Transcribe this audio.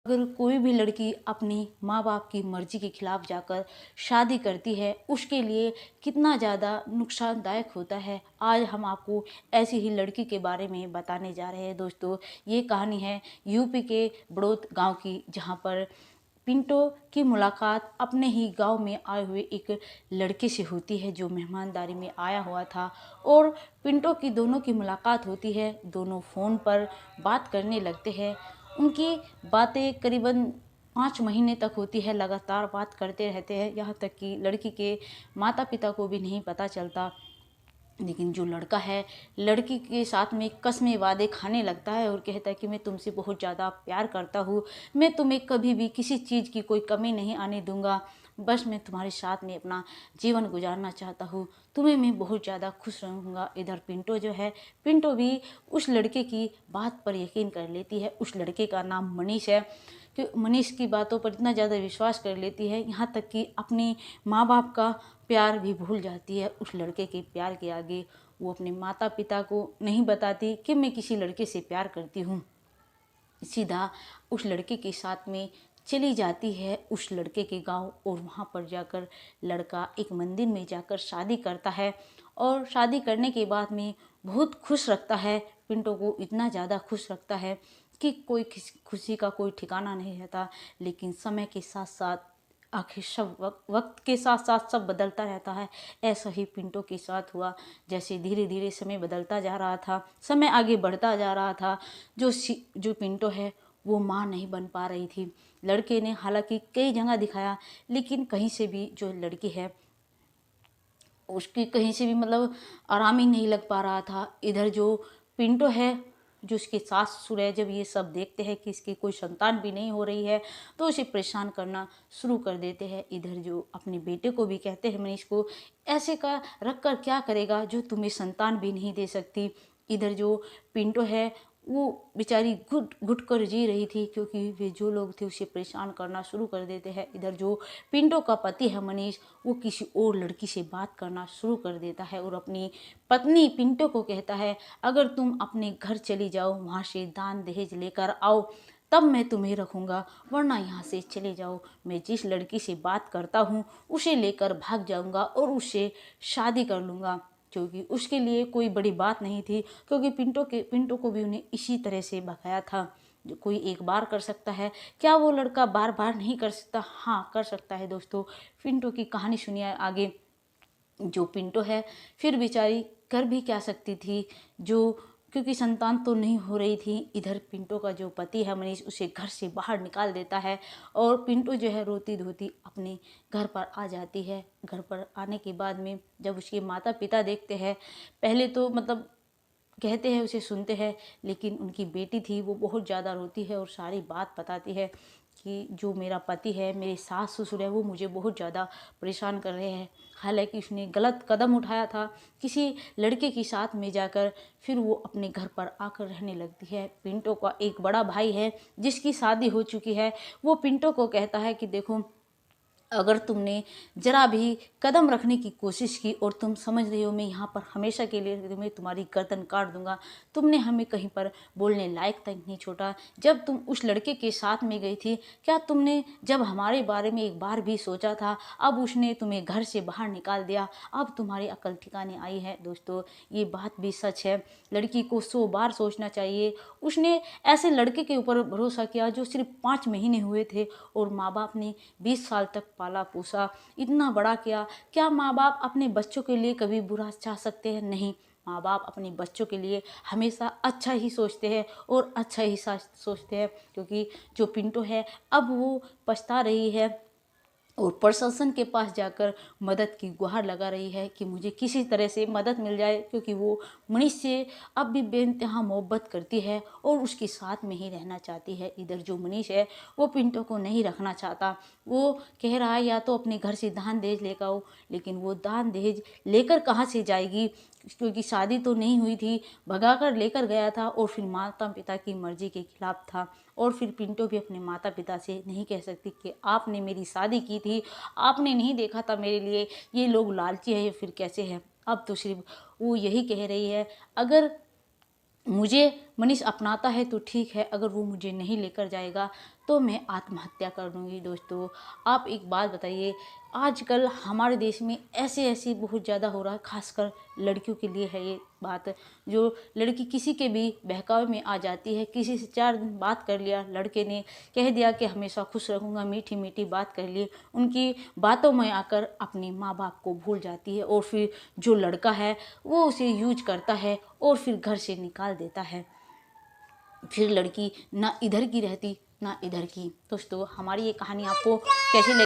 अगर कोई भी लड़की अपनी माँ बाप की मर्जी के खिलाफ जाकर शादी करती है, उसके लिए कितना ज़्यादा नुकसानदायक होता है, आज हम आपको ऐसी ही लड़की के बारे में बताने जा रहे हैं। दोस्तों, ये कहानी है यूपी के बड़ौत गांव की, जहां पर पिंटो की मुलाकात अपने ही गांव में आए हुए एक लड़के से होती है, जो मेहमानदारी में आया हुआ था। और पिंटो की दोनों की मुलाकात होती है, दोनों फ़ोन पर बात करने लगते हैं। उनकी बातें करीबन 5 महीने तक होती है, लगातार बात करते रहते हैं, यहाँ तक कि लड़की के माता पिता को भी नहीं पता चलता। लेकिन जो लड़का है, लड़की के साथ में कस्में वादे खाने लगता है और कहता है कि मैं तुमसे बहुत ज़्यादा प्यार करता हूँ, मैं तुम्हें कभी भी किसी चीज़ की कोई कमी नहीं आने दूंगा, बस मैं तुम्हारे साथ में अपना जीवन गुजारना चाहता हूँ, तुम्हें मैं बहुत ज़्यादा खुश रहूँगा। इधर पिंटो जो है, पिंटो भी उस लड़के की बात पर यकीन कर लेती है। उस लड़के का नाम मनीष है, कि मनीष की बातों पर इतना ज़्यादा विश्वास कर लेती है, यहाँ तक कि अपने माँ बाप का प्यार भी भूल जाती है। उस लड़के के प्यार के आगे वो अपने माता पिता को नहीं बताती कि मैं किसी लड़के से प्यार करती हूँ। सीधा उस लड़के के साथ में चली जाती है उस लड़के के गांव, और वहाँ पर जाकर लड़का एक मंदिर में जाकर शादी करता है। और शादी करने के बाद में बहुत खुश रखता है, पिंटो को इतना ज़्यादा खुश रखता है कि कोई खुशी का कोई ठिकाना नहीं रहता। लेकिन समय के साथ साथ आखिर सब वक्त के साथ साथ सब बदलता रहता है। ऐसा ही पिंटो के साथ हुआ। जैसे धीरे धीरे समय बदलता जा रहा था, समय आगे बढ़ता जा रहा था, जो पिंटो है वो माँ नहीं बन पा रही थी। लड़के ने हालांकि कई जगह दिखाया, लेकिन कहीं से भी जो लड़की है उसकी कहीं से भी मतलब आराम ही नहीं लग पा रहा था। इधर जो पिंटो है, जो उसके सास ससुर है, जब ये सब देखते हैं कि इसकी कोई संतान भी नहीं हो रही है, तो उसे परेशान करना शुरू कर देते हैं। इधर जो अपने बेटे को भी कहते हैं मनीष को, ऐसे का रख कर क्या करेगा जो तुम्हें संतान भी नहीं दे सकती। इधर जो पिंटो है, वो बेचारी घुट घुट कर जी रही थी, क्योंकि वे जो लोग थे उसे परेशान करना शुरू कर देते हैं। इधर जो पिंटो का पति है मनीष, वो किसी और लड़की से बात करना शुरू कर देता है और अपनी पत्नी पिंटो को कहता है, अगर तुम अपने घर चली जाओ, वहाँ से दान दहेज लेकर आओ, तब मैं तुम्हें रखूँगा, वरना यहाँ से चले जाओ। मैं जिस लड़की से बात करता हूँ उसे लेकर भाग जाऊँगा और उससे शादी कर लूँगा। क्योंकि उसके लिए कोई बड़ी बात नहीं थी, क्योंकि पिंटो को भी उन्हें इसी तरह से भगाया था। जो कोई एक बार कर सकता है, क्या वो लड़का बार बार नहीं कर सकता? हाँ, कर सकता है। दोस्तों, पिंटो की कहानी सुनिए आगे। जो पिंटो है, फिर बेचारी कर भी क्या सकती थी, जो क्योंकि संतान तो नहीं हो रही थी। इधर पिंटो का जो पति है मनीष, उसे घर से बाहर निकाल देता है, और पिंटो जो है रोती धोती अपने घर पर आ जाती है। घर पर आने के बाद में जब उसके माता पिता देखते हैं, पहले तो मतलब कहते हैं उसे सुनते हैं, लेकिन उनकी बेटी थी वो बहुत ज़्यादा रोती है और सारी बात बताती है कि जो मेरा पति है, मेरे सास ससुर है, वो मुझे बहुत ज़्यादा परेशान कर रहे हैं। हालांकि उसने गलत कदम उठाया था किसी लड़के के साथ में जाकर, फिर वो अपने घर पर आकर रहने लगती है। पिंटो का एक बड़ा भाई है जिसकी शादी हो चुकी है, वो पिंटो को कहता है कि देखो, अगर तुमने जरा भी कदम रखने की कोशिश की और तुम समझ रही हो मैं यहाँ पर हमेशा के लिए मैं तुम्हारी गर्दन काट दूंगा, तुमने हमें कहीं पर बोलने लायक तक नहीं छोड़ा। जब तुम उस लड़के के साथ में गई थी, क्या तुमने जब हमारे बारे में एक बार भी सोचा था? अब उसने तुम्हें घर से बाहर निकाल दिया, अब तुम्हारी अकल ठिकाने आई है। दोस्तों, ये बात भी सच है, लड़की को 100 बार सोचना चाहिए। उसने ऐसे लड़के के ऊपर भरोसा किया जो सिर्फ 5 महीने हुए थे, और माँ बाप ने 20 साल तक पाला पोसा, इतना बड़ा किया। क्या माँ बाप अपने बच्चों के लिए कभी बुरा चाह सकते हैं? नहीं, माँ बाप अपने बच्चों के लिए हमेशा अच्छा ही सोचते हैं और अच्छा ही सोचते हैं। क्योंकि जो पिंटो है, अब वो पछता रही है और प्रशासन के पास जाकर मदद की गुहार लगा रही है कि मुझे किसी तरह से मदद मिल जाए, क्योंकि वो मनीष से अब भी बेइंतहा मोहब्बत करती है और उसके साथ में ही रहना चाहती है। इधर जो मनीष है, वो पिंटो को नहीं रखना चाहता। वो कह रहा है या तो अपने घर से दान दहेज लेकर आओ, लेकिन वो दान दहेज लेकर कहाँ से जाएगी, क्योंकि शादी तो नहीं हुई थी, भगा कर लेकर गया था और फिर माता पिता की मर्जी के खिलाफ था। और फिर पिंटो भी अपने माता पिता से नहीं कह सकती कि आपने मेरी शादी की थी, आपने नहीं देखा था मेरे लिए, ये लोग लालची है या फिर कैसे है। अब तो सिर्फ वो यही कह रही है, अगर मुझे मनीष अपनाता है तो ठीक है, अगर वो मुझे नहीं लेकर जाएगा तो मैं आत्महत्या कर लूँगी। दोस्तों आप एक बात बताइए, आजकल हमारे देश में ऐसे बहुत ज़्यादा हो रहा है, खासकर लड़कियों के लिए है ये बात। जो लड़की किसी के भी बहकावे में आ जाती है, किसी से 4 दिन बात कर लिया, लड़के ने कह दिया कि हमेशा खुश रहूँगा, मीठी मीठी बात कर ली, उनकी बातों में आकर अपने माँ बाप को भूल जाती है और फिर जो लड़का है वो उसे यूज करता है और फिर घर से निकाल देता है। फिर लड़की ना इधर की रहती ना इधर की। दोस्तों हमारी ये कहानी आपको कैसी लगी?